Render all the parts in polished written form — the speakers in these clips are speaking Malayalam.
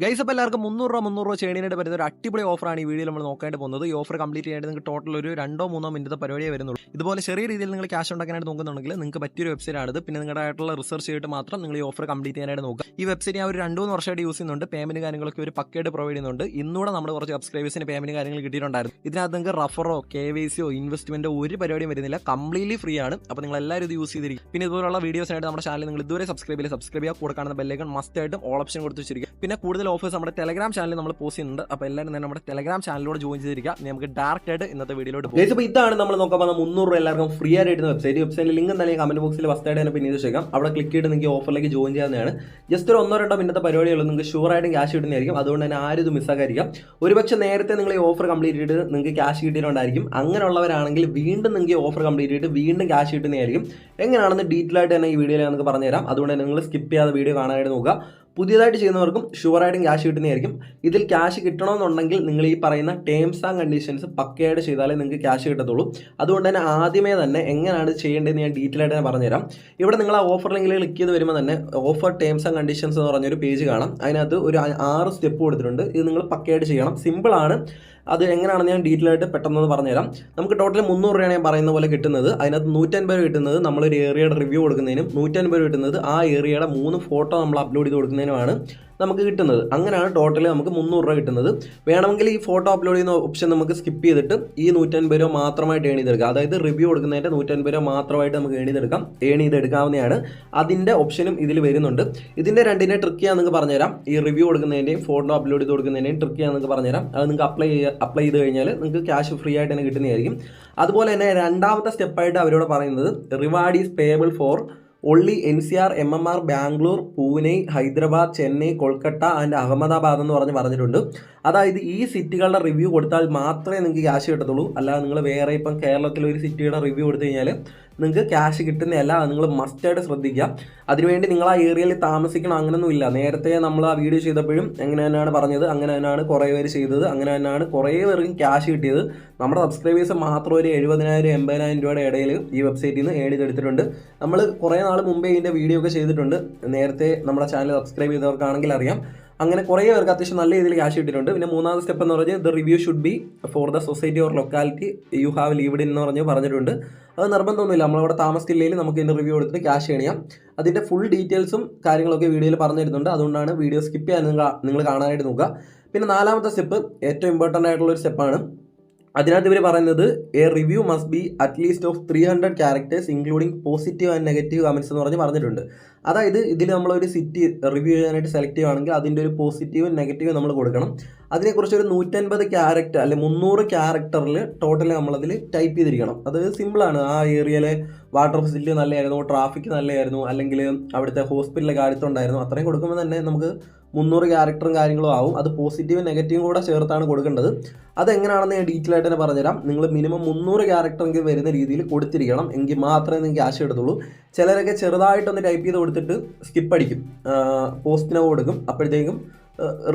ഗൈസ് അപ്പോൾ എല്ലാവർക്കും 300 രൂപ ചേണിനായിട്ട് വരുന്ന ഒരു അടിപൊളി ഓഫറാണ് ഈ വീഡിയോയിൽ നമ്മൾ നോക്കാനായിട്ട് പോകുന്നത്. ഈ ഓഫർ കംപ്ലീറ്റ് ചെയ്യാനായിട്ട് നിങ്ങൾക്ക് ടോട്ടൽ ഒരു 2-3 മിനിറ്റ് പരിപാടിയേ വരുന്നുള്ളൂ. ഇതുപോലെ ചെറിയ രീതിയിൽ നിങ്ങൾ ക്യാഷ് ഉണ്ടാക്കാനായിട്ട് നോക്കുന്നുണ്ടെങ്കിൽ നിങ്ങൾക്ക് പറ്റിയൊരു വെബ്സൈറ്റ് ആണിത്. പിന്നെ നിങ്ങളുടെ ആയിട്ടുള്ള റിസർച്ച് ചെയ്തിട്ട് മാത്രം നിങ്ങൾ ഈ ഓഫർ കംപ്ലീറ്റ് ചെയ്യാനായിട്ട് നോക്കുക. ഈ വെബ്സൈറ്റ് ഞാൻ ഒരു 2-3 വർഷമായിട്ട് യൂസ് ചെയ്യുന്നുണ്ട്. പേയ്മെന്റ് കാര്യങ്ങളൊക്കെ ഒരു പക്കയായിട്ട് പ്രൊവൈഡ് ചെയ്യുന്നുണ്ട്. ഇന്നൂടെ നമ്മൾ കുറച്ച് സബ്സ്ക്രൈബേഴ്സിന് പേയ്മെന്റ് കാര്യങ്ങൾ കിട്ടിയിട്ടുണ്ടായിരുന്നു. ഇതിനകത്ത് നിങ്ങൾക്ക് റഫറോ KYCയോ ഇൻവെസ്റ്റ്മെന്റോ ഒരു പരിപാടിയും വരുന്നില്ല. കംപ്ലീറ്റ്ലി ഫ്രീ ആണ്. അപ്പോൾ നിങ്ങൾ എല്ലാവരും ഇത് യൂസ് ചെയ്തിരിക്കും. പിന്നെ ഇതുപോലുള്ള വീഡിയോസിനായിട്ട് നമ്മുടെ ചാനൽ നിങ്ങൾ ഇതുവരെ സബ്സ്ക്രൈബ് ചെയ്യുക. കൂടെ കാണുന്ന ബെല്ലൈക്കൺ മസ്റ്റ് ആയിട്ടും ഓൾ ഓപ്ഷൻ കൊടുത്ത് വെച്ചിരിക്കുക. പിന്നെ കൂടുതൽ ഓഫേഴ്സ് നമ്മുടെ ടെലഗ്രാം ചാനൽ നമ്മൾ പോസ്റ്റ് ചെയ്യുന്നുണ്ട്. അപ്പോൾ എല്ലാവരും തന്നെ നമ്മുടെ ടെലഗ്രാം ചാനലിലൂടെ ജോയിൻ ചെയ്തിരിക്കുക. നമുക്ക് ഡയറക്റ്റ് ആയിട്ട് ഇന്നത്തെ വീഡിയോയിലോട്ട് പോകും. അപ്പോൾ ഇതാണ് നമ്മൾ നോക്കാൻ പോകുന്ന 300 രൂപ എല്ലാവർക്കും ഫ്രീ ആയിട്ട് കിട്ടുന്ന വെബ്സൈറ്റ് ലിങ്ക് എന്തായാലും കമന്റ് ബോക്സിൽ ഫസ്റ്റ് ആയിട്ട് തന്നെ പിന്നീട് ചെയ്യാം. അവിടെ ക്ലിക്ക് ചെയ്ത് നിങ്ങൾക്ക് ഓഫറിലേക്ക് ജോയിൻ ചെയ്യാവുന്നതാണ്. ജസ്റ്റ് ഒരു 1-2 മിനിറ്റ് പരിപാടികളും നിങ്ങൾക്ക് ഷുവർ ആയിട്ടും ക്യാഷ് കിട്ടുന്നതായിരിക്കും. അതുകൊണ്ട് തന്നെ ആരും ഇത് മിസ്സാക്കാതിരിക്കാം. ഒരുപക്ഷെ നേരത്തെ നിങ്ങൾ ഈ ഓഫർ കംപ്ലീറ്റ് ചെയ്തിട്ട് നിങ്ങൾക്ക് ക്യാഷ് കിട്ടിയിട്ടുണ്ടായിരിക്കും. അങ്ങനെയുള്ളവരാണെങ്കിൽ വീണ്ടും നിങ്ങൾക്ക് ഈ ഓഫർ കംപ്ലീറ്റ് ചെയ്തിട്ട് വീണ്ടും ക്യാഷ് കിട്ടുന്നതായിരിക്കും. എങ്ങനെയാണെന്ന് ഡീറ്റെയിൽ ആയിട്ട് തന്നെ ഈ വീഡിയോയിൽ നമുക്ക് പറഞ്ഞുതരാം. അതുകൊണ്ട് തന്നെ നിങ്ങൾ സ്കിപ്പ് ചെയ്യാതെ വീഡിയോ കാണാനായിട്ട് നോക്കുക. പുതിയതായിട്ട് ചെയ്യുന്നവർക്കും ഷുവറായിട്ടും ക്യാഷ് കിട്ടുന്നതായിരിക്കും. ഇതിൽ ക്യാഷ് കിട്ടണമെന്നുണ്ടെങ്കിൽ നിങ്ങൾ ഈ പറയുന്ന ടേംസ് ആൻഡ് കണ്ടീഷൻസ് പക്കയായിട്ട് ചെയ്താലേ നിങ്ങൾക്ക് ക്യാഷ് കിട്ടത്തുള്ളൂ. അതുകൊണ്ട് തന്നെ ആദ്യമേ തന്നെ എങ്ങനെയാണ് ചെയ്യേണ്ടതെന്ന് ഞാൻ ഡീറ്റെയിൽ ആയിട്ട് തന്നെ പറഞ്ഞുതരാം. ഇവിടെ നിങ്ങൾ ആ ഓഫർ ലിങ്കിൽ ക്ലിക്ക് ചെയ്ത് വരുമ്പോൾ തന്നെ ഓഫർ ടേംസ് ആൻഡ് കണ്ടീഷൻസ് എന്ന് പറഞ്ഞൊരു പേജ് കാണാം. അതിനകത്ത് ഒരു 6 സ്റ്റെപ്പ് കൊടുത്തിട്ടുണ്ട്. ഇത് നിങ്ങൾ പക്കയായിട്ട് ചെയ്യണം. സിമ്പിളാണ്. അത് എങ്ങനെയാണെന്ന് ഞാൻ ഡീറ്റെയിൽ ആയിട്ട് പെട്ടെന്ന് പറഞ്ഞുതരാം. നമുക്ക് ടോട്ടൽ 300 രൂപയാണ് ഞാൻ പറയുന്ന പോലെ കിട്ടുന്നത്. അതിനകത്ത് 150 രൂപ കിട്ടുന്നത് നമ്മളൊരു ഏരിയയുടെ റിവ്യൂ കൊടുക്കുന്നതിനും 150 രൂപ കിട്ടുന്നത് ആ ഏരിയയുടെ 3 ഫോട്ടോ നമ്മൾ അപ്ലോഡ് ചെയ്ത് കൊടുക്കുന്നതിനുമാണ് നമുക്ക് കിട്ടുന്നത്. അങ്ങനെയാണ് ടോട്ടൽ നമുക്ക് 300 രൂപ കിട്ടുന്നത്. വേണമെങ്കിൽ ഈ ഫോട്ടോ അപ്ലോഡ് ചെയ്യുന്ന ഓപ്ഷൻ നമുക്ക് സ്കിപ്പ് ചെയ്തിട്ട് ഈ 150 രൂപ മാത്രമായിട്ട് ഏൺ ചെയ്തെടുക്കാം. അതായത് റിവ്യൂ കൊടുക്കുന്നതിൻ്റെ 150 രൂപ മാത്രമായിട്ട് നമുക്ക് ഏൺ ചെയ്തെടുക്കാവുന്നതാണ്. അതിൻ്റെ ഓപ്ഷനും ഇതിൽ വരുന്നുണ്ട്. ഇതിൻ്റെ രണ്ടിനെ ട്രിക്ക് ഞാൻ നിങ്ങൾക്ക് പറഞ്ഞുതരാം. ഈ റിവ്യൂ കൊടുക്കുന്നതിൻ്റെയും ഫോട്ടോ അപ്ലോഡ് ചെയ്ത് കൊടുക്കുന്നതിൻ്റെയും ട്രിക്ക് ഞാൻ നിങ്ങൾക്ക് പറഞ്ഞുതരാം. അത് നിങ്ങൾക്ക് അപ്ലൈ ചെയ്ത് കഴിഞ്ഞാൽ നിങ്ങൾക്ക് ക്യാഷ് ഫ്രീ ആയിട്ട് തന്നെ കിട്ടുന്നതായിരിക്കും. അതുപോലെ തന്നെ രണ്ടാമത്തെ സ്റ്റെപ്പായിട്ട് അവരോട് പറയുന്നത് reward is payable for only NCR, MMR, Bangalore, Pune, Hyderabad, Chennai, Kolkata and Ahmedabad എന്ന് പറഞ്ഞിട്ടുണ്ട്. അതായത് ഈ സിറ്റികളുടെ റിവ്യൂ കൊടുത്താൽ മാത്രമേ നിങ്ങൾക്ക് ക്യാഷ് കിട്ടത്തുള്ളൂ. അല്ലാതെ നിങ്ങൾ വേറെ ഇപ്പം കേരളത്തിലെ ഒരു സിറ്റിയുടെ റിവ്യൂ കൊടുത്തു കഴിഞ്ഞാൽ നിങ്ങൾക്ക് ക്യാഷ് കിട്ടുന്നതല്ല. അത് നിങ്ങൾ മസ്റ്റായിട്ട് ശ്രദ്ധിക്കുക. അതിനുവേണ്ടി നിങ്ങൾ ആ ഏരിയയിൽ താമസിക്കണം അങ്ങനെയൊന്നുമില്ല. നേരത്തെ നമ്മൾ ആ വീഡിയോ ചെയ്തപ്പോഴും എങ്ങനെ തന്നെയാണ് പറഞ്ഞത്, അങ്ങനെ തന്നെയാണ് കുറേ പേര് ചെയ്തത്, അങ്ങനെ തന്നെയാണ് കുറേ പേർക്കും ക്യാഷ് കിട്ടിയത്. നമ്മുടെ സബ്സ്ക്രൈബേഴ്സ് മാത്രം ഒരു 70,000-80,000 രൂപയുടെ ഇടയിൽ ഈ വെബ്സൈറ്റിൽ നിന്ന് ഏൺ ചെയ്തെടുത്തിട്ടുണ്ട്. നമ്മൾ കുറേ നാൾ മുമ്പേ ഇതിൻ്റെ വീഡിയോ ഒക്കെ ചെയ്തിട്ടുണ്ട്. നേരത്തെ നമ്മുടെ ചാനൽ സബ്സ്ക്രൈബ് ചെയ്തവർക്കാണെങ്കിൽ അറിയാം. അങ്ങനെ കുറേ പേർക്ക് അത്യാവശ്യം നല്ല രീതിയിൽ ക്യാഷ് കിട്ടിയിട്ടുണ്ട്. പിന്നെ മൂന്നാമത്തെ സ്റ്റെപ്പ് എന്ന് പറഞ്ഞാൽ the review should be for the society or locality you have lived എന്ന് പറഞ്ഞിട്ടുണ്ട്. അത് നിർബന്ധമൊന്നുമില്ല. നമ്മളവിടെ താമസിച്ചില്ലെങ്കിൽ നമുക്ക് ഇതിൻ്റെ റിവ്യൂ എടുത്തിട്ട് ക്യാഷ് ചെയ്യാം. അതിൻ്റെ ഫുൾ ഡീറ്റെയിൽസും കാര്യങ്ങളൊക്കെ വീഡിയോയിൽ പറഞ്ഞു തരുന്നുണ്ട്. അതുകൊണ്ടാണ് വീഡിയോ സ്കിപ്പ് ചെയ്യാൻ നിങ്ങൾ കാണാനായിട്ട് നോക്കുക. പിന്നെ നാലാമത്തെ സ്റ്റെപ്പ് ഏറ്റവും ഇമ്പോർട്ടൻ്റ് ആയിട്ടുള്ളൊരു സ്റ്റെപ്പാണ്. അതിനകത്ത് ഇവർ പറയുന്നത് A review must be at least of 300 characters including positive and negative comments എന്ന് പറഞ്ഞിട്ടുണ്ട്. അതായത് ഇതിൽ നമ്മളൊരു സിറ്റി റിവ്യൂ ചെയ്യാനായിട്ട് സെലക്ട് ചെയ്യുകയാണെങ്കിൽ അതിൻ്റെ ഒരു പോസിറ്റീവും നെഗറ്റീവും നമ്മൾ കൊടുക്കണം. അതിനെക്കുറിച്ച് ഒരു 150 ക്യാരക്ടർ അല്ലെ 300 ക്യാരക്ടറിൽ ടോട്ടൽ നമ്മളതിൽ ടൈപ്പ് ചെയ്തിരിക്കണം. അത് സിമ്പിളാണ്. ആ ഏരിയയിലെ വാട്ടർ ഫെസിലിറ്റി നല്ലതായിരുന്നു, ട്രാഫിക് നല്ലതായിരുന്നു, അല്ലെങ്കിൽ അവിടുത്തെ ഹോസ്പിറ്റലൊക്കെ അടുത്തുണ്ടായിരുന്നു, അത്രയും കൊടുക്കുമ്പോൾ തന്നെ നമുക്ക് 300 ക്യാരക്ടറും കാര്യങ്ങളും ആവും. അത് പോസിറ്റീവും നെഗറ്റീവും കൂടെ ചേർത്താണ് കൊടുക്കേണ്ടത്. അതെങ്ങനെയാണെന്ന് ഞാൻ ഡീറ്റെയിൽ ആയിട്ട് തന്നെ പറഞ്ഞുതരാം. നിങ്ങൾ മിനിമം 300 ക്യാരക്ടറെങ്കിൽ വരുന്ന രീതിയിൽ കൊടുത്തിരിക്കണം. എങ്കിൽ മാത്രമേ നിങ്ങൾക്ക് ക്യാഷ് എടുത്തുള്ളൂ. ചിലരൊക്കെ ചെറുതായിട്ടൊന്ന് ടൈപ്പ് ചെയ്ത് കൊടുത്തിട്ട് സ്കിപ്പ് അടിക്കും, പോസ്റ്റിനോ കൊടുക്കും. അപ്പോഴത്തേക്കും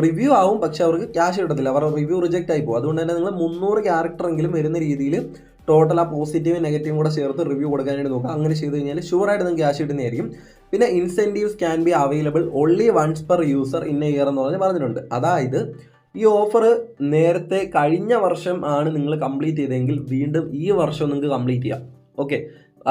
റിവ്യൂ ആവും, പക്ഷെ അവർക്ക് ക്യാഷ് കിട്ടത്തില്ല. അവരുടെ റിവ്യൂ റിജക്റ്റ് ആയി പോകും. അതുകൊണ്ട് തന്നെ നിങ്ങൾ 300 ക്യാരക്ടറെങ്കിലും വരുന്ന രീതിയിൽ ടോട്ടൽ ആ പോസിറ്റീവും നെഗറ്റീവും കൂടെ ചേർത്ത് റിവ്യൂ കൊടുക്കാനായിട്ട് നോക്കുക. അങ്ങനെ ചെയ്ത് കഴിഞ്ഞാൽ ഷുവറായിട്ട് നിങ്ങൾക്ക് ക്യാഷ് കിട്ടുന്നതായിരിക്കും. പിന്നെ incentives can be available only once per user in a year എന്ന് പറഞ്ഞിട്ടുണ്ട്. അതായത് ഈ ഓഫർ നേരത്തെ കഴിഞ്ഞ വർഷം ആണ് നിങ്ങൾ കംപ്ലീറ്റ് ചെയ്തതെങ്കിൽ വീണ്ടും ഈ വർഷം നിങ്ങൾക്ക് കംപ്ലീറ്റ് ചെയ്യാം. ഓക്കെ,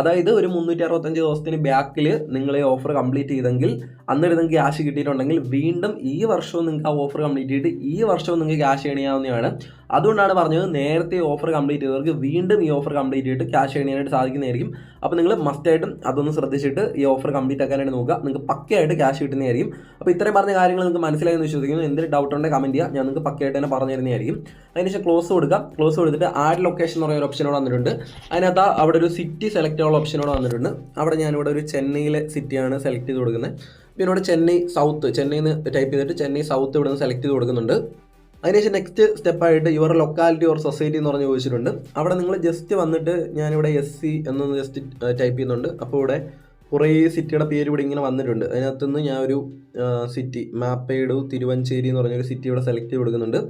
അതായത് ഒരു 365 ദിവസത്തിന് ബാക്കിൽ നിങ്ങൾ ഈ ഓഫർ കംപ്ലീറ്റ് ചെയ്തെങ്കിൽ അന്നേരം നിങ്ങൾക്ക് ക്യാഷ് കിട്ടിയിട്ടുണ്ടെങ്കിൽ വീണ്ടും ഈ വർഷവും നിങ്ങൾക്ക് ആ ഓഫർ കംപ്ലീറ്റ് ചെയ്തിട്ട് ഈ വർഷവും നിങ്ങൾക്ക് ക്യാഷ് ചെയ്യാവുന്നതാണ്. അതുകൊണ്ടാണ് പറഞ്ഞത് നേരത്തെ ഓഫർ കംപ്ലീറ്റ് ചെയ്തവർക്ക് വീണ്ടും ഈ ഓഫർ കംപ്ലീറ്റ് ചെയ്തിട്ട് ക്യാഷ് ചെയ്യാനായിട്ട് സാധിക്കുന്നതായിരിക്കും. അപ്പോൾ നിങ്ങൾ മസ്റ്റായിട്ടും അതൊന്ന് ശ്രദ്ധിച്ചിട്ട് ഈ ഓഫർ കംപ്ലീറ്റ് ആക്കാനായിട്ട് നോക്കുക. നിങ്ങൾക്ക് പക്കയായിട്ട് ക്യാഷ് കിട്ടുന്നതായിരിക്കും. അപ്പോൾ ഇത്രയും പറഞ്ഞ കാര്യങ്ങൾ നിങ്ങൾക്ക് മനസ്സിലായെന്ന് വിശ്വസിക്കുന്നു. എന്തെങ്കിലും ഡൗട്ട് ഉണ്ടെങ്കിൽ കമൻറ്റ് ചെയ്യുക. ഞാൻ നിങ്ങൾക്ക് പക്കയായിട്ട് തന്നെ പറഞ്ഞു തരുന്നതായിരിക്കും. അതിനുശേഷം ക്ലോസ് കൊടുക്കുക. ക്ലോസ് കൊടുത്തിട്ട് ആഡ് ലൊക്കേഷൻ എന്ന് പറയുന്ന ഒരു ഓപ്ഷനോട് വന്നിട്ടുണ്ട്. അതിനകത്ത് അവിടെ ഒരു സിറ്റി സെലക്ട് ചെയ്യാനുള്ള ഓപ്ഷനോട് വന്നിട്ടുണ്ട്. അവിടെ ഞാനിവിടെ ഒരു ചെന്നൈയിലെ സിറ്റിയാണ് സെലക്ട് ചെയ്ത് കൊടുക്കുന്നത്. പിന്നെ ഇവിടെ ചെന്നൈ സൗത്ത്, ചെന്നൈന്ന് ടൈപ്പ് ചെയ്തിട്ട് ചെന്നൈ സൗത്ത് ഇവിടെ നിന്ന് സെലക്ട് ചെയ്ത് കൊടുക്കുന്നുണ്ട്. അതിനുശേഷം നെക്സ്റ്റ് സ്റ്റെപ്പായിട്ട് യുവർ ലൊക്കാലിറ്റി ഓർ സൊസൈറ്റി എന്ന് പറഞ്ഞ് ചോദിച്ചിട്ടുണ്ട്. അവിടെ നിങ്ങൾ ജസ്റ്റ് വന്നിട്ട് ഞാനിവിടെ SC എന്നൊന്ന് ജസ്റ്റ് ടൈപ്പ് ചെയ്യുന്നുണ്ട്. അപ്പോൾ ഇവിടെ കുറേ സിറ്റിയുടെ പേര് ഇവിടെ ഇങ്ങനെ വന്നിട്ടുണ്ട്. അതിനകത്തുനിന്ന് ഞാൻ ഒരു സിറ്റി മാപ്പേഡു തിരുവഞ്ചേരി എന്ന് പറഞ്ഞൊരു സിറ്റി ഇവിടെ സെലക്ട് ചെയ്ത് കൊടുക്കുന്നുണ്ട്.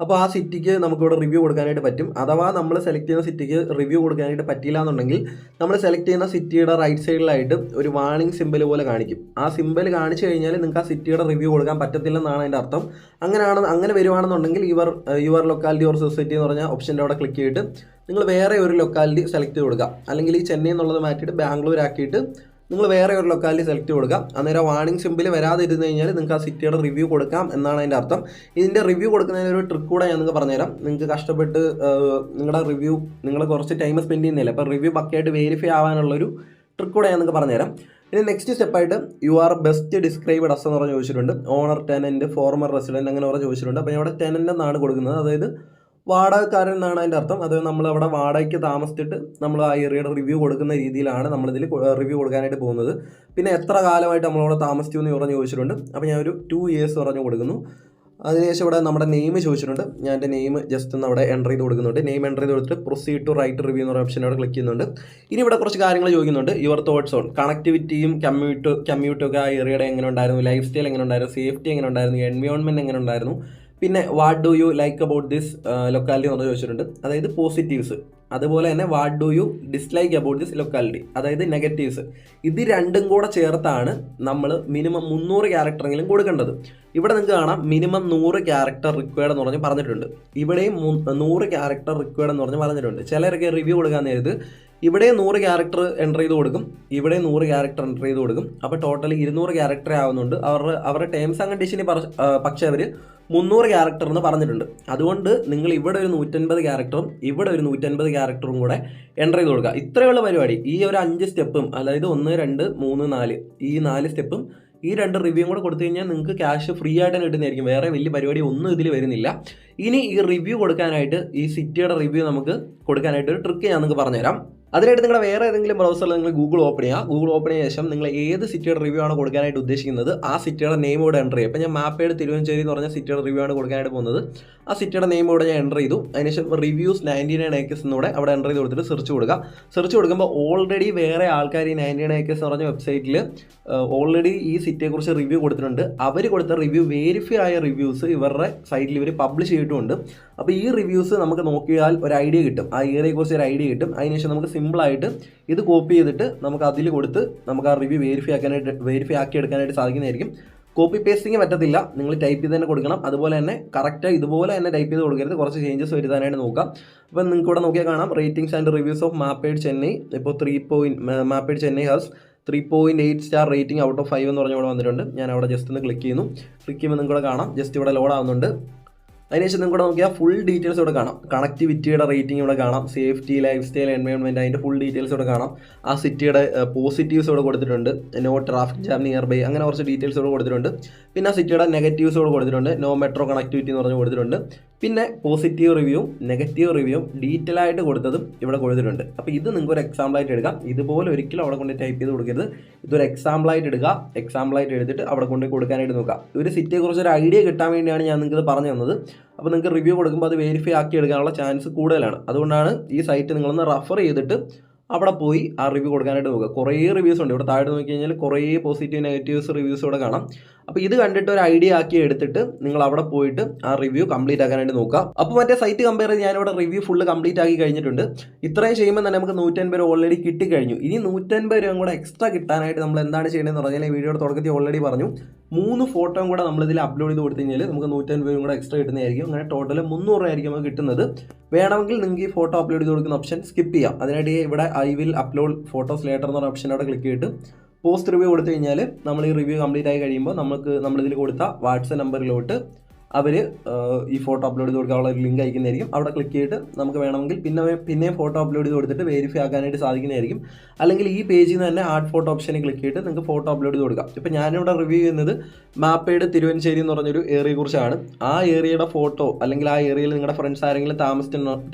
അപ്പോൾ ആ സിറ്റിക്ക് നമുക്കിവിടെ റിവ്യൂ കൊടുക്കാനായിട്ട് പറ്റും. അഥവാ നമ്മൾ സെലക്ട് ചെയ്യുന്ന സിറ്റിക്ക് റിവ്യൂ കൊടുക്കാനായിട്ട് പറ്റില്ല എന്നുണ്ടെങ്കിൽ നമ്മൾ സെലക്ട് ചെയ്യുന്ന സിറ്റിയുടെ റൈറ്റ് സൈഡിലായിട്ട് ഒരു വാർണിംഗ് സിമ്പിൾ പോലെ കാണിക്കും. ആ സിമ്പിൾ കാണിച്ചു കഴിഞ്ഞാൽ നിങ്ങൾക്ക് ആ സിറ്റിയുടെ റിവ്യൂ കൊടുക്കാൻ പറ്റത്തില്ലെന്നാണ് അതിൻ്റെ അർത്ഥം. അങ്ങനെ വരുവാണെന്നുണ്ടെങ്കിൽ യുവർ ലൊക്കാലിറ്റി ഓർ സൊസൈറ്റി എന്ന് പറഞ്ഞ ഓപ്ഷൻ്റെ അവിടെ ക്ലിക്ക് ചെയ്തിട്ട് നിങ്ങൾ വേറെ ഒരു ലൊക്കാലിറ്റി സെലക്ട് ചെയ്ത് കൊടുക്കുക. അല്ലെങ്കിൽ ഈ ചെന്നൈ എന്നുള്ളത് മാറ്റിയിട്ട് ബാംഗ്ലൂർ ആക്കിയിട്ട് നിങ്ങൾ വേറെ ഒരു ലൊക്കാലിറ്റി സെലക്ട് കൊടുക്കാം. അന്നേരം വാർണിംഗ് സിമ്പിൾ വരാതിരുന്ന് കഴിഞ്ഞാൽ നിങ്ങൾക്ക് ആ സിറ്റിയുടെ റിവ്യൂ കൊടുക്കാം എന്നാണ് അതിൻ്റെ അർത്ഥം. ഇതിൻ്റെ റിവ്യൂ കൊടുക്കുന്നതിന് ഒരു ട്രിക്ക് കൂടെ ഞാൻ നിങ്ങൾക്ക് പറഞ്ഞുതരാം. നിങ്ങൾക്ക് കഷ്ടപ്പെട്ട് നിങ്ങളുടെ റിവ്യൂ നിങ്ങൾ കുറച്ച് ടൈം സ്പെൻഡ് ചെയ്യുന്നില്ല, അപ്പോൾ റിവ്യൂ പക്കയായിട്ട് വെരിഫൈ ആവാനുള്ളൊരു ട്രിക്ക് കൂടെ ഞാൻ നിങ്ങൾക്ക് പറഞ്ഞുതരാം. ഇനി നെക്സ്റ്റ് സ്റ്റെപ്പായിട്ട് you are best described as എന്ന് പറഞ്ഞ് ചോദിച്ചിട്ടുണ്ട്. ഓണർ, ടെനൻറ്റ്, ഫോർമർ റെസിഡൻറ്റ് അങ്ങനെ പറഞ്ഞ് ചോദിച്ചിട്ടുണ്ട്. അപ്പോൾ ഇവിടെ ടെനൻ്റ് എന്നാണ് കൊടുക്കുന്നത്, അതായത് വാടകക്കാരൻ എന്നാണ് അതിൻ്റെ അർത്ഥം. അത് നമ്മളവിടെ വാടകയ്ക്ക് താമസിച്ചിട്ട് നമ്മൾ ആ ഏരിയയുടെ റിവ്യൂ കൊടുക്കുന്ന രീതിയിലാണ് നമ്മളിതിൽ റിവ്യൂ കൊടുക്കാനായിട്ട് പോകുന്നത്. പിന്നെ എത്ര കാലമായിട്ട് നമ്മളവിടെ താമസിച്ചു എന്ന് പറഞ്ഞ് ചോദിച്ചിട്ടുണ്ട്. അപ്പോൾ ഞാൻ ഒരു 2 years പറഞ്ഞ് കൊടുക്കുന്നു. അതിനുശേഷം ഇവിടെ നമ്മുടെ നെയിം ചോദിച്ചിട്ടുണ്ട്. ഞാൻ എൻ്റെ നെയിം ജസ്റ്റ് ഒന്ന് അവിടെ എൻ്റർ ചെയ്ത് കൊടുക്കുന്നുണ്ട്. നെയിം എൻ്റർ ചെയ്ത് കൊടുത്തിട്ട് പ്രൊസീഡ് ടു റൈറ്റ് റിവ്യൂ എന്ന ഓപ്ഷൻ അവിടെ ക്ലിക്ക് ചെയ്യുന്നുണ്ട്. ഇനി ഇവിടെ കുറച്ച് കാര്യങ്ങൾ ചോദിക്കുന്നുണ്ട്. യുവർ തോട്ട്സ് ഓൺ കണക്ടിവിറ്റിയും കമ്മ്യൂട്ടൊക്കെ ആ ഏരിയയുടെ എങ്ങനെ ഉണ്ടായിരുന്നു, ലൈഫ് സ്റ്റൈൽ എങ്ങനെ ഉണ്ടായിരുന്നു, സേഫ്റ്റി എങ്ങനെ ഉണ്ടായിരുന്നു, എൻവയോൺമെൻറ്റ് എങ്ങനെ ഉണ്ടായിരുന്നു, പിന്നെ what do you like about this locality എന്ന് ചോദിച്ചിട്ടുണ്ട്. അതായത് പോസിറ്റീവ്സ്. അതുപോലെ തന്നെ what do you dislike about this locality, അതായത് നെഗറ്റീവ്സ്. ഇത് രണ്ടും കൂടെ ചേർത്താണ് നമ്മൾ മിനിമം 300 ക്യാരക്ടറെങ്കിലും കൊടുക്കേണ്ടത്. ഇവിടെ നിങ്ങൾക്ക് കാണാം മിനിമം 100 ക്യാരക്ടർ റിക്വയർഡ് എന്ന് പറഞ്ഞ് പറഞ്ഞിട്ടുണ്ട്. ഇവിടെയും 100 ക്യാരക്ടർ റിക്വയർഡ് എന്ന് പറഞ്ഞ് പറഞ്ഞിട്ടുണ്ട്. ചിലരൊക്കെ റിവ്യൂ കൊടുക്കാൻ നേരത്ത് ഇവിടെ 100 ക്യാരക്ടർ എൻ്റർ ചെയ്ത് കൊടുക്കും, ഇവിടെ 100 ക്യാരക്ടർ എൻ്റർ ചെയ്ത് കൊടുക്കും. അപ്പോൾ ടോട്ടൽ 200 ക്യാരക്ടർ ആവുന്നുണ്ട്. അവരുടെ ടേംസ് ആൻഡ് കണ്ടീഷനിൽ പക്ഷേ അവർ 300 ക്യാരക്ടർ എന്ന് പറഞ്ഞിട്ടുണ്ട്. അതുകൊണ്ട് നിങ്ങൾ ഇവിടെ ഒരു 150 ക്യാരക്ടറും ഇവിടെ ഒരു 150 ക്യാരക്ടറും കൂടെ എൻ്റർ ചെയ്ത് കൊടുക്കുക. ഇത്രയുള്ള പരിപാടി. ഈ ഒരു 5 സ്റ്റെപ്പും, അതായത് 1, 2, 3, 4 ഈ 4 സ്റ്റെപ്പും ഈ 2 റിവ്യൂ കൂടെ കൊടുത്തു കഴിഞ്ഞാൽ നിങ്ങൾക്ക് ക്യാഷ് ഫ്രീ ആയിട്ട് തന്നെ കിട്ടുന്നതായിരിക്കും. വേറെ വലിയ പരിപാടി ഒന്നും ഇതിൽ വരുന്നില്ല. ഇനി ഈ റിവ്യൂ കൊടുക്കാനായിട്ട്, ഈ സിറ്റിയുടെ റിവ്യൂ നമുക്ക് കൊടുക്കാനായിട്ട് ഒരു ട്രിക്ക് ഞാൻ നിങ്ങൾക്ക് പറഞ്ഞുതരാം. അതിനായിട്ട് നിങ്ങളുടെ വേറെ ഏതെങ്കിലും ബ്രൗസറിൽ നിങ്ങൾ ഗൂഗിൾ ഓപ്പൺ ചെയ്യുക. ഗൂഗിൾ ഓപ്പൺ ചെയ്ത ശേഷം നിങ്ങൾ ഏത് സിറ്റിയുടെ റിവ്യൂ ആണ് കൊടുക്കാനായിട്ട് ഉദ്ദേശിക്കുന്നത് ആ സിറ്റിയുടെ നെയിം ഇവിടെ എൻ്റർ ചെയ്യുക. അപ്പോൾ ഞാൻ മാപ്പേഡ് തിരുവഞ്ചേരി എന്ന് പറഞ്ഞ സിറ്റിയുടെ റിവ്യൂ ആണ് കൊടുക്കാനായിട്ട് പോകുന്നത്. ആ സിറ്റിയുടെ നെയിം ഇവിടെ ഞാൻ എൻ്റർ ചെയ്തു. അതിനുശേഷം റിവ്യൂസ് 99 acres എന്നൂടെ അവിടെ എൻ്റർ ചെയ്ത് കൊടുത്തിട്ട് സെർച്ച് കൊടുക്കുക. സെർച്ച് കൊടുക്കുമ്പോൾ ഓൾറെഡി വേറെ ആൾക്കാർ ഈ 99 acres എന്ന് പറഞ്ഞ വെബ്സൈറ്റിൽ ഓൾറെഡി ഈ സിറ്റിയെക്കുറിച്ച് റിവ്യൂ കൊടുത്തിട്ടുണ്ട്. അവർ കൊടുത്ത റിവ്യൂ വെരിഫൈ ആയ റിവ്യൂസ് ഇവരുടെ സൈറ്റിൽ ഇവർ പബ്ലിഷ് ചെയ്തിട്ടുണ്ട്. അപ്പോൾ ഈ റിവ്യൂസ് നമുക്ക് നോക്കിയാൽ ഒരു ഐഡിയ കിട്ടും, ആ ഏരിയയെക്കുറിച്ച് ഒരു ഐഡിയ കിട്ടും. അതിനുശേഷം നമുക്ക് സിമ്പിളായിട്ട് ഇത് കോപ്പി ചെയ്തിട്ട് നമുക്ക് അതിൽ കൊടുത്ത് നമുക്ക് ആ റിവ്യൂ വെരിഫൈ ആക്കി എടുക്കാനായിട്ട് സാധിക്കുന്നതായിരിക്കും. കോപ്പി പേസ്റ്റിങ് പറ്റത്തില്ല, നിങ്ങൾ ടൈപ്പ് ചെയ്ത് തന്നെ കൊടുക്കണം. അതുപോലെ തന്നെ കറക്റ്റ് ഇതുപോലെ തന്നെ ടൈപ്പ് ചെയ്ത് കൊടുക്കരുത്, കുറച്ച് ചേഞ്ചസ് വരുത്താനായിട്ട് നോക്കാം. അപ്പോൾ നിങ്ങൾക്ക് ഇവിടെ നോക്കിയാൽ കാണാം ratings and reviews of Mapped Chennai. ഇപ്പോൾ Mapped Chennai has 3.8 star rating out of 5 എന്ന് പറഞ്ഞ ഇവിടെ വന്നിട്ടുണ്ട്. ഞാൻ അവിടെ ജസ്റ്റ് ഒന്ന് ക്ലിക്ക് ചെയ്യുന്നു. ക്ലിക്ക് ചെയ്യുമ്പോൾ നിങ്ങൾക്ക് ഇവിടെ കാണാം ജസ്റ്റ് ഇവിടെ ലോഡ് ആവുന്നുണ്ട്. അതിനുശേഷം നിങ്ങൾക്ക് നോക്കിയാൽ ഫുൾ ഡീറ്റെയിൽസ് ഇവിടെ കാണാം. കണക്ടിവിറ്റിയുടെ റേറ്റിംഗ് ഇവിടെ കാണാം, സേഫ്റ്റി, ലൈഫ് സ്റ്റൈൽ, എൻവയോൺമെൻറ്റ്, അതിൻ്റെ ഫുൾ ഡീറ്റെയിൽസ് ഇവിടെ കാണാം. ആ സിറ്റിയുടെ പോസിറ്റീവ്സ് ഇവിടെ കൊടുത്തിട്ടുണ്ട്, no traffic jam nearby, അങ്ങനെ കുറച്ച് ഡീറ്റെയിൽസ് ഇവിടെ കൊടുത്തിട്ടുണ്ട്. പിന്നെ ആ സിറ്റിയുടെ നെഗറ്റീവ്സ് ഇവിടെ കൊടുത്തിട്ടുണ്ട്, നോ മെട്രോ കണക്ടിവിറ്റി എന്ന് പറഞ്ഞ് കൊടുത്തിട്ടുണ്ട്. പിന്നെ പോസിറ്റീവ് റിവ്യൂവും നെഗറ്റീവ് റിവ്യൂവും ഡീറ്റെയിൽ ആയിട്ട് കൊടുത്തതും ഇവിടെ കൊടുത്തിട്ടുണ്ട്. അപ്പോൾ ഇത് നിങ്ങൾക്ക് ഒരു എക്സാമ്പിളായിട്ട് എടുക്കാം. ഇതുപോലെ ഒരിക്കലും അവിടെ കൊണ്ട് ടൈപ്പ് ചെയ്ത് കൊടുക്കരുത്. ഇതൊരു എക്സാമ്പിളായിട്ട് എടുക്കുക. എക്സാമ്പിളായിട്ട് എടുത്തിട്ട് അവിടെ കൊണ്ട് കൊടുക്കാനായിട്ട് നോക്കുക. ഒരു സിറ്റിയെക്കുറിച്ച് ഒരു ഐഡിയ കിട്ടാൻ വേണ്ടിയാണ് ഞാൻ നിങ്ങൾക്ക് പറഞ്ഞു തന്നത്. അപ്പോൾ നിങ്ങൾക്ക് റിവ്യൂ കൊടുക്കുമ്പോൾ അത് വെരിഫൈ ആക്കി എടുക്കാനുള്ള ചാൻസ് കൂടുതലാണ്. അതുകൊണ്ടാണ് ഈ സൈറ്റ് നിങ്ങളൊന്ന് റെഫർ ചെയ്തിട്ട് അവിടെ പോയി ആ റിവ്യൂ കൊടുക്കാനായിട്ട് നോക്കുക. കുറേ റിവ്യൂസ് ഉണ്ട് ഇവിടെ താഴെ നോക്കി കഴിഞ്ഞാൽ കുറേ പോസിറ്റീവ് നെഗറ്റീവ്സ് റിവ്യൂസ് ഇവിടെ കാണാം. അപ്പോൾ ഇത് കണ്ടിട്ട് ഒരു ഐഡിയ ആക്കി എടുത്തിട്ട് നിങ്ങൾ അവിടെ പോയിട്ട് ആ റിവ്യൂ കംപ്ലീറ്റ് ആക്കാനായിട്ട് നോക്കുക. അപ്പോൾ മറ്റേ സൈറ്റ് കമ്പയർ ചെയ്ത് ഞാനിവിടെ റിവ്യൂ ഫുള്ള് കംപ്ലീറ്റ് ആക്കി കഴിഞ്ഞിട്ടുണ്ട്. ഇത്രയും ചെയ്യുമ്പോൾ തന്നെ നമുക്ക് 150 രൂപ ഓൾറെഡി കിട്ടിക്കഴിഞ്ഞു. ഇനി 150 രൂപ കൂടെ എക്സ്ട്രാ കിട്ടാനായിട്ട് നമ്മൾ എന്താണ് ചെയ്യേണ്ടതെന്ന് പറഞ്ഞാൽ വീഡിയോയുടെ തുടക്കത്തിൽ ഓൾറെഡി പറഞ്ഞു, 3 ഫോട്ടോയും കൂടെ നമ്മളിതിൽ അപ്ലോഡ് ചെയ്ത് കൊടുത്തു കഴിഞ്ഞാൽ നമുക്ക് 150 രൂപയും കൂടെ എക്സ്ട്രാ കിട്ടുന്നതായിരിക്കും. അങ്ങനെ ടോട്ടൽ 300 രൂപ ആയിരിക്കും നമുക്ക് കിട്ടുന്നത്. വേണമെങ്കിൽ നിങ്ങൾക്ക് ഈ ഫോട്ടോ അപ്ലോഡ് ചെയ്ത് കൊടുക്കുന്ന ഓപ്ഷൻ സ്കിപ്പ് ചെയ്യാം. അതിനായിട്ട് ഇവിടെ I will upload photos later എന്ന് പറഞ്ഞ ഓപ്ഷൻ അവിടെ ക്ലിക്ക് ചെയ്തിട്ട് പോസ്റ്റ് റിവ്യൂ കൊടുത്തു കഴിഞ്ഞാൽ നമ്മൾ ഈ റിവ്യൂ കംപ്ലീറ്റ് ആയി കഴിയുമ്പോൾ നമ്മളിതിൽ കൊടുത്ത വാട്സപ്പ് നമ്പറിലോട്ട് അവർ ഈ ഫോട്ടോ അപ്ലോഡ് ചെയ്ത് കൊടുക്കാനുള്ള ഒരു ലിങ്ക് അയക്കുന്നതായിരിക്കും. അവിടെ ക്ലിക്ക് ചെയ്തിട്ട് നമുക്ക് വേണമെങ്കിൽ പിന്നെയും ഫോട്ടോ അപ്ലോഡ് ചെയ്ത് കൊടുത്തിട്ട് വെരിഫൈ ആക്കാനായിട്ട് സാധിക്കുന്നതായിരിക്കും. അല്ലെങ്കിൽ ഈ പേജിൽ നിന്ന് തന്നെ ആഡ് ഫോട്ടോ ഓപ്ഷനിൽ ക്ലിക്ക് ചെയ്തിട്ട് നിങ്ങൾക്ക് ഫോട്ടോ അപ്ലോഡ് ചെയ്ത് കൊടുക്കാം. ഇപ്പോൾ ഞാനിവിടെ റിവ്യൂ ചെയ്യുന്നത് മാപ്പേഡ് തിരുവഞ്ചേരി എന്ന് പറഞ്ഞൊരു ഏരിയയെക്കുറിച്ചാണ്. ആ ഏരിയയുടെ ഫോട്ടോ അല്ലെങ്കിൽ ആ ഏരിയയിൽ നിങ്ങളുടെ ഫ്രണ്ട്സ് ആരെങ്കിലും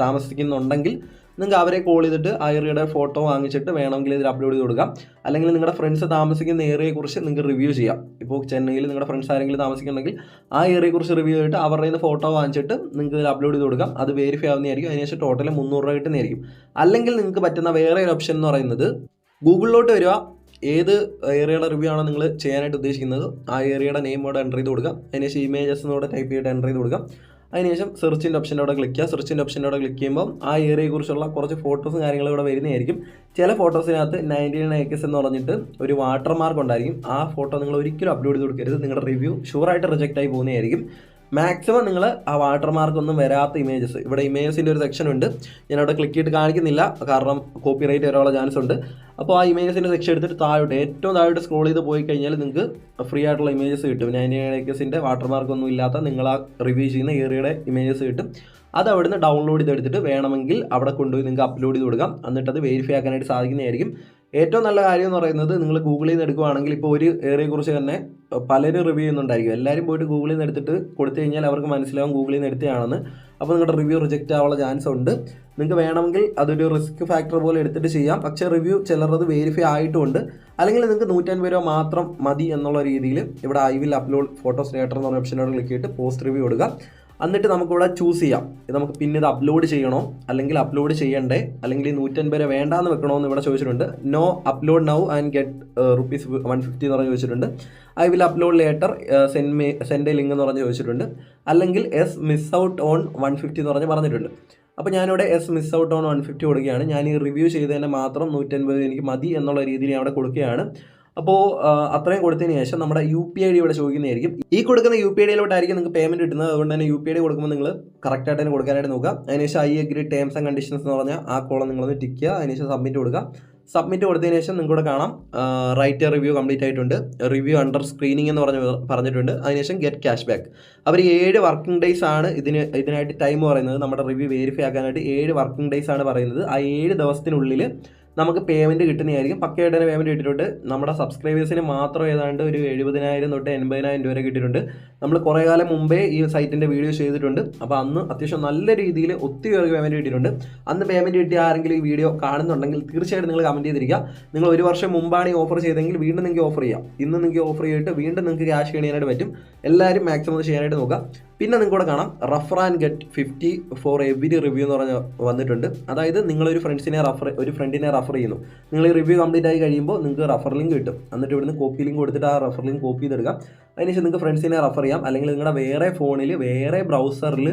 താമസിക്കുന്നുണ്ടെങ്കിൽ നിങ്ങൾക്ക് അവരെ കോൾ ചെയ്തിട്ട് ആ ഏരിയയുടെ ഫോട്ടോ വാങ്ങിച്ചിട്ട് വേണമെങ്കിൽ ഇതിൽ അപ്ലോഡ് ചെയ്ത് കൊടുക്കാം. അല്ലെങ്കിൽ നിങ്ങളുടെ ഫ്രണ്ട്സ് താമസിക്കുന്ന ഏരിയയെക്കുറിച്ച് നിങ്ങൾക്ക് റിവ്യൂ ചെയ്യാം. ഇപ്പോൾ ചെന്നൈയിൽ നിങ്ങളുടെ ഫ്രണ്ട്സ് ആരെങ്കിലും താമസിക്കുന്നുണ്ടെങ്കിൽ ആ ഏരിയയെക്കുറിച്ച് റിവ്യൂ ചെയ്തിട്ട് അവരുടെ നിന്ന് ഫോട്ടോ വാങ്ങിച്ചിട്ട് നിങ്ങൾക്ക് ഇതിൽ അപ്ലോഡ് ചെയ്ത് കൊടുക്കാം. അത് വെരിഫൈ ആവുന്നതായിരിക്കും. അതിനുശേഷം ടോട്ടൽ 300 രൂപ കിട്ടുന്നതായിരിക്കും. അല്ലെങ്കിൽ നിങ്ങൾക്ക് പറ്റുന്ന വേറെ ഒരു ഓപ്ഷൻ എന്ന് പറയുന്നത് ഗൂഗിളിലോട്ട് വരിക. ഏത് ഏരിയയുടെ റിവ്യൂ ആണോ നിങ്ങൾ ചെയ്യാനായിട്ട് ഉദ്ദേശിക്കുന്നത് ആ ഏരിയയുടെ നെയിം ഇവിടെ എൻ്റർ ചെയ്ത് കൊടുക്കുക. അതിനുശേഷം ഇമേജസ് എന്നോട് ടൈപ്പ് ചെയ്തിട്ട് എൻ്റർ ചെയ്ത് കൊടുക്കുക. അതിനുശേഷം സെർച്ചിൻ്റെ ഓപ്ഷൻ്റെ അവിടെ ക്ലിക്ക് ചെയ്യുക. സെർച്ചിൻ്റെ ഓപ്ഷൻ്റെ അവിടെ ക്ലിക്ക് ചെയ്യുമ്പോൾ ആ ഏരിയയെക്കുറിച്ചുള്ള കുറച്ച് ഫോട്ടോസും കാര്യങ്ങളും ഇവിടെ വരുന്നതായിരിക്കും. ചില ഫോട്ടോസിനകത്ത് 99 acres എന്ന് പറഞ്ഞിട്ട് ഒരു വാട്ടർ മാർക്ക് ഉണ്ടായിരിക്കും. ആ ഫോട്ടോ നിങ്ങൾ ഒരിക്കലും അപ്ലോഡ് ചെയ്ത് കൊടുക്കരുത്. നിങ്ങളുടെ റിവ്യൂ ഷുവറായിട്ട് റിജക്റ്റ് ആയി പോകുന്നതായിരിക്കും. മാക്സിമം നിങ്ങൾ ആ വാട്ടർ മാർക്കൊന്നും വരാത്ത ഇമേജസ്, ഇവിടെ ഇമേജസിൻ്റെ ഒരു സെക്ഷൻ ഉണ്ട്, ഞാൻ അവിടെ ക്ലിക്ക് ചെയ്തിട്ട് കാണിക്കുന്നില്ല കാരണം കോപ്പി റൈറ്റ് വരാനുള്ള ചാൻസ് ഉണ്ട്. അപ്പോൾ ആ ഇമേജസിൻ്റെ സെക്ഷൻ എടുത്തിട്ട് താഴോട്ട് ഏറ്റവും താഴോട്ട് സ്ക്രോൾ ചെയ്ത് പോയി കഴിഞ്ഞാൽ നിങ്ങൾക്ക് ഫ്രീ ആയിട്ടുള്ള ഇമേജസ് കിട്ടും. 99 acresൻ്റെ വാട്ടർ മാർക്കൊന്നും ഇല്ലാത്ത നിങ്ങൾ ആ റിവ്യൂ ചെയ്യുന്ന ഏരിയയുടെ ഇമേജസ് കിട്ടും. അത് അവിടുന്ന് ഡൗൺലോഡ് ചെയ്തെടുത്തിട്ട് വേണമെങ്കിൽ അവിടെ കൊണ്ടുപോയി നിങ്ങൾക്ക് അപ്ലോഡ് ചെയ്ത് കൊടുക്കാം. എന്നിട്ട് അത് വെരിഫൈ ആക്കാനായിട്ട് സാധിക്കുന്നതായിരിക്കും. ഏറ്റവും നല്ല കാര്യം എന്ന് പറയുന്നത് നിങ്ങൾ ഗൂഗിളിൽ നിന്ന് എടുക്കുകയാണെങ്കിൽ ഇപ്പോൾ ഒരു ഏരിയയെക്കുറിച്ച് തന്നെ പലരും റിവ്യൂ ചെയ്യുന്നുണ്ടായിരിക്കും. എല്ലാവരും പോയിട്ട് ഗൂഗിളിൽ നിന്ന് എടുത്തിട്ട് കൊടുത്തു കഴിഞ്ഞാൽ അവർക്ക് മനസ്സിലാവും ഗൂഗിളിൽ നിന്ന് എടുത്തതാണെന്ന്. അപ്പോൾ നിങ്ങളുടെ റിവ്യൂ റിജക്റ്റ് ആവാനുള്ള ചാൻസ് ഉണ്ട്. നിങ്ങൾക്ക് വേണമെങ്കിൽ അതൊരു റിസ്ക് ഫാക്ടർ പോലെ എടുത്തിട്ട് ചെയ്യാം. പക്ഷേ റിവ്യൂ ചിലരത് വെരിഫൈ ആയിട്ടുമുണ്ട്. അല്ലെങ്കിൽ നിങ്ങൾക്ക് 150 രൂപ മാത്രം മതി എന്നുള്ള രീതിയിൽ ഇവിടെ I will upload photos later എന്ന് പറഞ്ഞ ഓപ്ഷനോട് ക്ലിക്ക് ചെയ്തിട്ട് പോസ്റ്റ് റിവ്യൂ കൊടുക്കുക. എന്നിട്ട് നമുക്കിവിടെ ചൂസ് ചെയ്യാം, ഇത് നമുക്ക് പിന്നെ ഇത് അപ്ലോഡ് ചെയ്യണോ അല്ലെങ്കിൽ അപ്ലോഡ് ചെയ്യണ്ടേ, അല്ലെങ്കിൽ ഈ 150 രൂപ വേണ്ടാന്ന് വെക്കണോ എന്ന് ഇവിടെ ചോദിച്ചിട്ടുണ്ട്. No upload now and get ₹150 എന്ന് പറഞ്ഞ് ചോദിച്ചിട്ടുണ്ട്. I will upload later send a link എന്ന് പറഞ്ഞ് ചോദിച്ചിട്ടുണ്ട്. അല്ലെങ്കിൽ എസ് മിസ് ഔട്ട് ഓൺ 150 എന്ന് പറഞ്ഞിട്ടുണ്ട്. അപ്പോൾ ഞാനിവിടെ എസ് മിസ് ഔട്ട് ഓൺ 150 കൊടുക്കുകയാണ്. ഞാൻ ഈ റിവ്യൂ ചെയ്തതിനെ മാത്രം 150 എനിക്ക് മതി എന്നുള്ള രീതിയിൽ ഞാൻ അവിടെ കൊടുക്കുകയാണ്. അപ്പോൾ അത്രയും കൊടുത്തതിന് ശേഷം നമ്മുടെ UPID ഇവിടെ ചോദിക്കുന്നതായിരിക്കും. ഈ കൊടുക്കുന്ന UPIDയിലോട്ടായിരിക്കും നിങ്ങൾക്ക് പേയ്മെൻറ്റ് കിട്ടുന്നത്. അതുകൊണ്ട് തന്നെ UPID കൊടുക്കുമ്പോൾ നിങ്ങൾ കറക്റ്റായിട്ട് തന്നെ കൊടുക്കാനായിട്ട് നോക്കുക. അതിനുശേഷം I agree terms and conditions എന്ന് പറഞ്ഞാൽ ആ കോളം നിങ്ങളൊന്ന് ടിക്ക് ചെയ്യുക. അതിനുശേഷം സബ്മിറ്റ് കൊടുക്കുക. സബ്മിറ്റ് കൊടുത്തതിന് ശേഷം നിങ്ങൾക്കിവിടെ കാണാം റൈറ്റ് റിവ്യൂ കംപ്ലീറ്റ് ആയിട്ടുണ്ട്, റിവ്യൂ അണ്ടർ സ്ക്രീനിങ് എന്ന് പറഞ്ഞിട്ടുണ്ട്. അതിനുശേഷം ഗെറ്റ് ക്യാഷ് ബാക്ക്. അവർ 7 വർക്കിംഗ് ഡേയ്സ് ആണ് ഇതിനായിട്ട് ടൈം പറയുന്നത്. നമ്മുടെ റിവ്യൂ വെരിഫൈ ആക്കാനായിട്ട് 7 വർക്കിംഗ് ഡേയ്സ് ആണ് പറയുന്നത്. ആ 7 ദിവസത്തിനുള്ളിൽ നമുക്ക് പേയ്മെൻറ്റ് കിട്ടുന്നതായിരിക്കും. പക്കയായിട്ട് തന്നെ പേയ്മെൻറ്റ് കിട്ടിയിട്ടുണ്ട്. നമ്മുടെ സബ്സ്ക്രൈബേഴ്സിന് മാത്രം ഏതാണ്ട് ഒരു 70,000 തൊട്ട് 80,000 രൂപ വരെ കിട്ടിയിട്ടുണ്ട്. നമ്മൾ കുറേ കാലം മുമ്പേ ഈ സൈറ്റിൻ്റെ വീഡിയോ ചെയ്തിട്ടുണ്ട്. അപ്പോൾ അന്ന് അത്യാവശ്യം നല്ല രീതിയിൽ ഒത്തിരി പേർക്ക് പേയ്മെൻറ്റ് കിട്ടിയിട്ടുണ്ട്. അന്ന് പേയ്മെൻറ്റ് കിട്ടിയ ആരെങ്കിലും ഈ വീഡിയോ കാണുന്നുണ്ടെങ്കിൽ തീർച്ചയായിട്ടും നിങ്ങൾ കമൻറ്റ് ചെയ്തിരിക്കുക. നിങ്ങൾ 1 വർഷം മുമ്പാണ് ഈ ഓഫർ ചെയ്തെങ്കിൽ വീണ്ടും നിങ്ങൾക്ക് ഓഫർ ചെയ്യാം. ഇന്ന് നിങ്ങൾക്ക് ഓഫർ ചെയ്തിട്ട് വീണ്ടും നിങ്ങൾക്ക് ക്യാഷ് ചെയ്യാനായിട്ട് പറ്റും. എല്ലാവരും മാക്സിമം അത് ചെയ്യാനായിട്ട് നോക്കുക. പിന്നെ നിങ്ങൾക്കൂടെ കാണാം refer and get 50 for every review എന്ന് പറഞ്ഞ് വന്നിട്ടുണ്ട്. അതായത് നിങ്ങളൊരു ഫ്രണ്ടിനെ റഫർ ചെയ്യുന്നു. നിങ്ങൾ ഈ റിവ്യൂ കംപ്ലീറ്റ് ആയി കഴിയുമ്പോൾ നിങ്ങൾക്ക് റഫർ ലിങ്ക് കിട്ടും. എന്നിട്ട് ഇവിടുന്ന് കോപ്പി ലിങ്ക് കൊടുത്തിട്ട് ആ റഫർ ലിങ്ക് കോപ്പി ചെയ്തെടുക്കാം. അതിനുശേഷം നിങ്ങൾക്ക് ഫ്രണ്ട്സിനെ റഫർ ചെയ്യാം. അല്ലെങ്കിൽ നിങ്ങളുടെ വേറെ ഫോണിൽ വേറെ ബ്രൗസറിൽ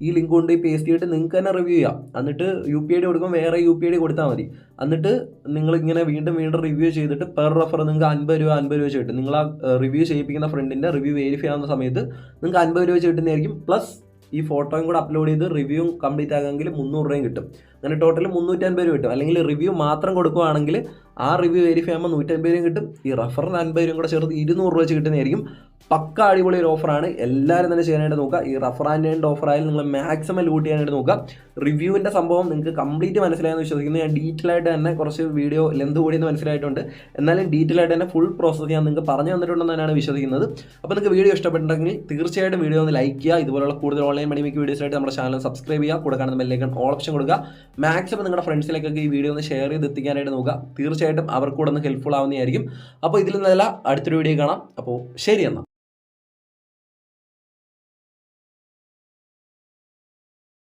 ഈ ലിങ്ക് കൊണ്ട് പേസ്റ്റ് ചെയ്തിട്ട് നിങ്ങൾക്ക് തന്നെ റിവ്യൂ ചെയ്യാം. എന്നിട്ട് UPID കൊടുക്കുമ്പോൾ വേറെ UPID കൊടുത്താൽ മതി. എന്നിട്ട് നിങ്ങളിങ്ങനെ വീണ്ടും റിവ്യൂ ചെയ്തിട്ട് പെർ റഫർ നിങ്ങൾക്ക് 50 രൂപ കിട്ടും. നിങ്ങൾ ആ റിവ്യൂ ചെയ്യിപ്പിക്കുന്ന ഫ്രണ്ടിൻ്റെ റിവ്യൂ വെരിഫൈ ആവുന്ന സമയത്ത് നിങ്ങൾക്ക് 50 രൂപ കിട്ടുന്നതായിരിക്കും. പ്ലസ് ഈ ഫോട്ടോയും കൂടെ അപ്ലോഡ് ചെയ്ത് റിവ്യൂ കംപ്ലീറ്റ് ആകാമെങ്കിൽ 300 രൂപയും കിട്ടും. അങ്ങനെ ടോട്ടൽ 350 രൂപ കിട്ടും. അല്ലെങ്കിൽ റിവ്യൂ മാത്രം കൊടുക്കുകയാണെങ്കിൽ ആ റിവ്യൂ വെരിഫൈ ആകുമ്പോൾ 150 രൂപ കിട്ടും. ഈ റഫറിന് 50 രൂപയും കൂടെ ചേർത്ത് 200 രൂപ വെച്ച് കിട്ടുന്നതായിരിക്കും. പക്ക അടിപൊളി ഒരു ഓഫറാണ്. എല്ലാവരും തന്നെ ചെയ്യാനായിട്ട് നോക്കുക. ഈ റഫർ ആൻഡ് ഏൺ ഓഫറായാലും നിങ്ങൾ മാക്സിമം ലൂട്ട് ചെയ്യാനായിട്ട് നോക്കുക. റിവ്യൂവിൻ്റെ സംഭവം നിങ്ങൾക്ക് കംപ്ലീറ്റ് മനസ്സിലായെന്ന് വിശ്വസിക്കുന്നു. ഞാൻ ഡീറ്റെയിൽ ആയിട്ട് തന്നെ കുറച്ച് വീഡിയോ ലെന്ത് കൂടിയെന്ന് മനസ്സിലായിട്ടുണ്ട്. എന്നാലും ഡീറ്റെയിൽ ആയിട്ട് തന്നെ ഫുൾ പ്രോസസ്സ് ഞാൻ നിങ്ങൾക്ക് പറഞ്ഞു തന്നിട്ടുണ്ടെന്ന് തന്നെയാണ് വിശ്വസിക്കുന്നത്. അപ്പോൾ നിങ്ങൾക്ക് വീഡിയോ ഇഷ്ടപ്പെട്ടിട്ടുണ്ടെങ്കിൽ തീർച്ചയായിട്ടും വീഡിയോ ഒന്ന് ലൈക്ക് ചെയ്യുക. ഇതുപോലുള്ള കൂടുതൽ ഓൺലൈൻ മണി മേക്കിംഗ് വീഡിയോസായിട്ട് നമ്മുടെ ചാനൽ സബ്സ്ക്രൈബ് ചെയ്യുക. കൂടെ കാണുന്ന ബെല്ലൈക്കൺ ഓൾ ഓപ്ഷൻ കൊടുക്കുക. മാക്സിമം നിങ്ങളുടെ ഫ്രണ്ട്സിലേക്കൊക്കെ ഈ വീഡിയോ ഒന്ന് ഷെയർ ചെയ്ത് എത്തിക്കാനായിട്ട് നോക്കുക. തീർച്ചയായിട്ടും അവർക്ക് കൂടെ ഒന്ന് ഹെൽപ്ഫുൾ ആവുന്നതായിരിക്കും. അപ്പോൾ ഇതിൽ നിന്നല്ല അടുത്തൊരു വീഡിയോ കാണാം. അപ്പോൾ ശരി എന്നാൽ.